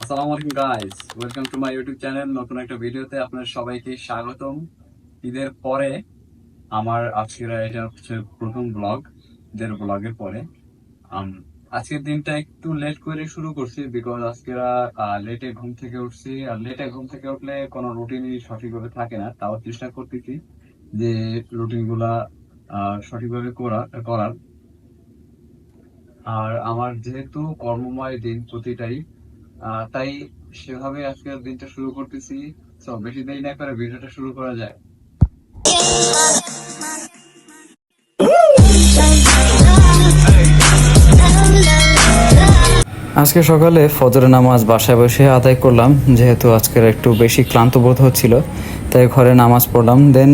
আসসালামু আলাইকুম guys, welcome to my YouTube channel. নতুন একটা ভিডিওতে আপনাদের সবাইকে স্বাগতম। ঈদের পরে আমার আজকের এটা হচ্ছে প্রথম ব্লগ। ঈদের ব্লগের পরে আজকের দিনটা একটু লেট করে শুরু করছি, বিকজ আজকে লেটে ঘুম থেকে উঠছি। আর লেটে ঘুম থেকে উঠলে কোনো রুটিনই সঠিকভাবে থাকে না, তাও চেষ্টা করতেছি যে রুটিন গুলা সঠিকভাবে করার। আর আমার যেহেতু কর্মময় দিন প্রতিটাই, তাই সেভাবে আজকের দিনটা শুরু করতেছি। তো বেশি দেরি না করে ভিডিওটা শুরু করা যায়। আজকে সকালে ফজরের নামাজ বাসায় বসে আদায় করলাম। যেহেতু আজকের একটু বেশি ক্লান্ত বোধ হচ্ছিল, তাই ঘরে নামাজ পড়লাম, দেন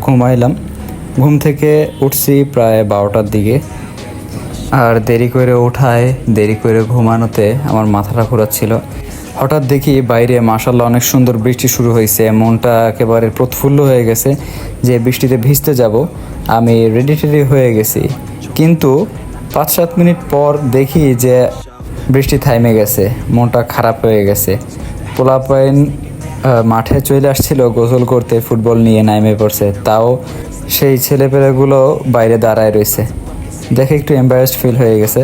ঘুমাইলাম। ঘুম থেকে উঠছি প্রায় 12টার দিকে। আর দেরি করে ওঠায়, দেরি করে ঘুমানোতে আমার মাথাটা ঘোরাচ্ছিল। হঠাৎ দেখি বাইরে মাশাল্লাহ অনেক সুন্দর বৃষ্টি শুরু হয়েছে। মনটা একেবারে প্রৎফুল্ল হয়ে গেছে যে বৃষ্টিতে ভিজতে যাব। আমি রেডি টেডি হয়ে গেছি, কিন্তু 5-7 মিনিট পর দেখি যে বৃষ্টি থামে গেছে। মনটা খারাপ হয়ে গেছে। পোলাপাইন মাঠে চলে আসছিল গোসল করতে, ফুটবল নিয়ে নামে পড়ছে, তাও সেই ছেলেপেলেগুলো বাইরে দাঁড়ায় রয়েছে। দেখে একটু এম্বারেসড ফিল হয়ে গেছে।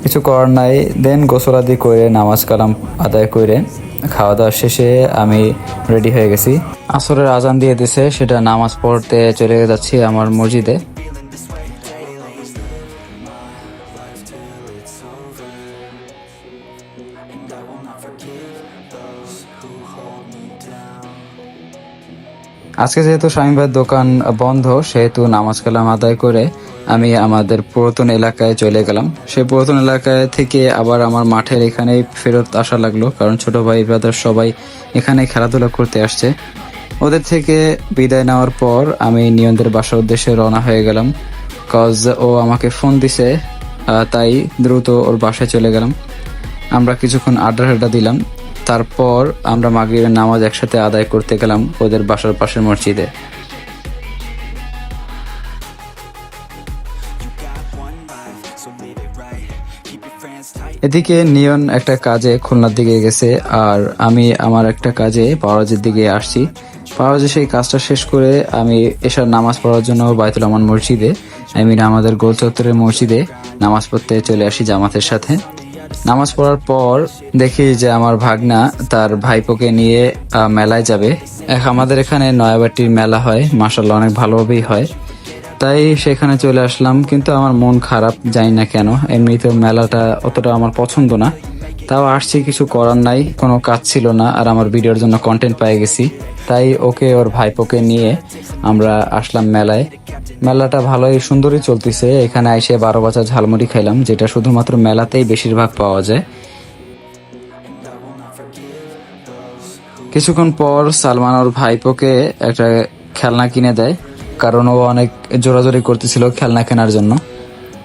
কিছু করার নাই। দেন গোসলাদি করে নামাজ কালাম আদায় করে খাওয়া দাওয়া শেষে আমি রেডি হয়ে গেছি। আসরের আজান দিয়ে দিছে, সেটা নামাজ পড়তে চলে যাচ্ছি আমার মসজিদে। আজকে যেহেতু শামীম ভাইয়ের দোকান বন্ধ, সেহেতু নামাজ কালাম আদায় করে আমি আমাদের পুরাতন এলাকায় চলে গেলাম। সেই পুরাতন এলাকায় থেকে আবার আমার মাঠের এখানেই ফেরত আসা লাগলো, কারণ ছোট ভাই ব্রাদার সবাই এখানে খেলাধুলা করতে আসছে। ওদের থেকে বিদায় নেওয়ার পর আমি নিয়ন্দের বাসার উদ্দেশ্যে রওনা হয়ে গেলাম, কজ ও আমাকে ফোন দিছে, তাই দ্রুত ওর বাসায় চলে গেলাম। আমরা কিছুক্ষণ আড্ডা দিলাম, তারপর আমরা মাগরিবের নামাজ একসাথে আদায় করতে গেলাম ওদের বাসার পাশের মসজিদে। এদিকে নিয়ন একটা কাজে খুলনার দিকে গেছে, আর আমি আমার একটা কাজে পাওয়াজের দিকে আসছি। পাওয়াজে সেই কাজটা শেষ করে আমি এশার নামাজ পড়ার জন্য বাইতুল আমান মসজিদে, আমাদের গোল চত্বরের মসজিদে নামাজ পড়তে চলে আসি জামাতের সাথে। নামাজ পড়ার পর দেখি যে আমার ভাগনা তার ভাইপোকে নিয়ে মেলায় যাবে। আমাদের এখানে নয়াবাটির মেলা হয়, মাশাআল্লাহ অনেক ভালোভাবেই হয়, তাই সেখানে চলে আসলাম। কিন্তু আমার মন খারাপ, জানি না কেন। এমনিতে মেলাটা অতটা আমার পছন্দ না, তাও আসছি, কিছু করার নাই। কোনো কাজ ছিল না, আর আমার ভিডিওর জন্য কন্টেন্ট পেয়ে গেছি, তাই ওকে ওর ভাইপোকে নিয়ে আমরা আসলাম মেলায়। মেলাটা ভালোই সুন্দরই চলতেছে। এখানে এসে 12 বাজা ঝালমুড়ি খাইলাম, যেটা শুধুমাত্র মেলাতেই বেশিরভাগ পাওয়া যায়। কিছুক্ষণ পর সালমান ওর ভাইপোকে একটা খেলনা কিনে দেয়, কারণ ও অনেক জোরাজোরি করতেছিল খেলনা কেনার জন্য।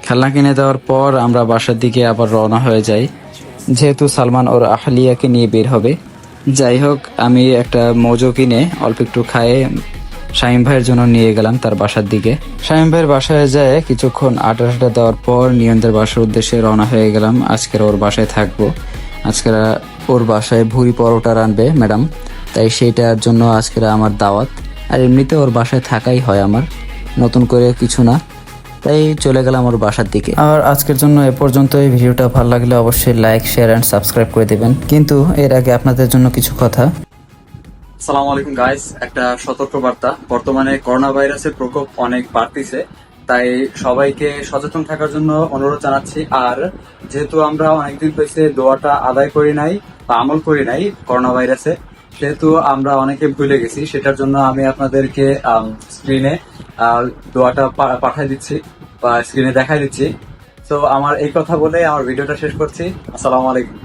খেলনা কিনে দেওয়ার পর আমরা বাসার দিকে আবার রওনা হয়ে যাই, যেহেতু সালমান ওর আহলিয়াকে নিয়ে বের হবে। যাই হোক, আমি একটা মজো কিনে অল্প একটু খায়ে শামীম ভাইয়ের জন্য নিয়ে গেলাম তার বাসার দিকে। শামীম ভাইয়ের বাসায় যায় কিছুক্ষণ আড্ডা দেওয়ার পর নিয়ন্ত্রের বাসার উদ্দেশ্যে রওনা হয়ে গেলাম। আজকের ওর বাসায় থাকবো। আজকের ওর বাসায় ভুড়ি পরোটা রানবে ম্যাডাম, তাই সেইটার জন্য আজকের আমার দাওয়াত। আর এমনিতে ওর বাসায় থাকাই হয় আমার, নতুন করে কিছু না, তাই চলে গেলাম ওর বাসার দিকে। আর আজকের জন্য এ পর্যন্ত। এই ভিডিওটা ভালো লাগলে অবশ্যই লাইক, শেয়ার অ্যান্ড সাবস্ক্রাইব করে দেবেন। কিন্তু এর আগে আপনাদের জন্য কিছু কথা। আসসালামু আলাইকুম গাইস, একটা সতর্ক বার্তা। বর্তমানে করোনা ভাইরাসের প্রকোপ অনেক বাড়তিছে, তাই সবাইকে সচেতন থাকার জন্য অনুরোধ জানাচ্ছি। আর যেহেতু আমরা অনেকদিন হয়েছে দোয়াটা আদায় করি নাই বা আমল করি নাই করোনা ভাইরাসে, সেহেতু আমরা অনেকে ভুলে গেছি। সেটার জন্য আমি আপনাদেরকে স্ক্রিনে দোয়াটা পাঠিয়ে দিচ্ছি বা স্ক্রিনে দেখাই দিচ্ছি। তো আমার এই কথা বলে আমার ভিডিওটা শেষ করছি। আসসালামু আলাইকুম।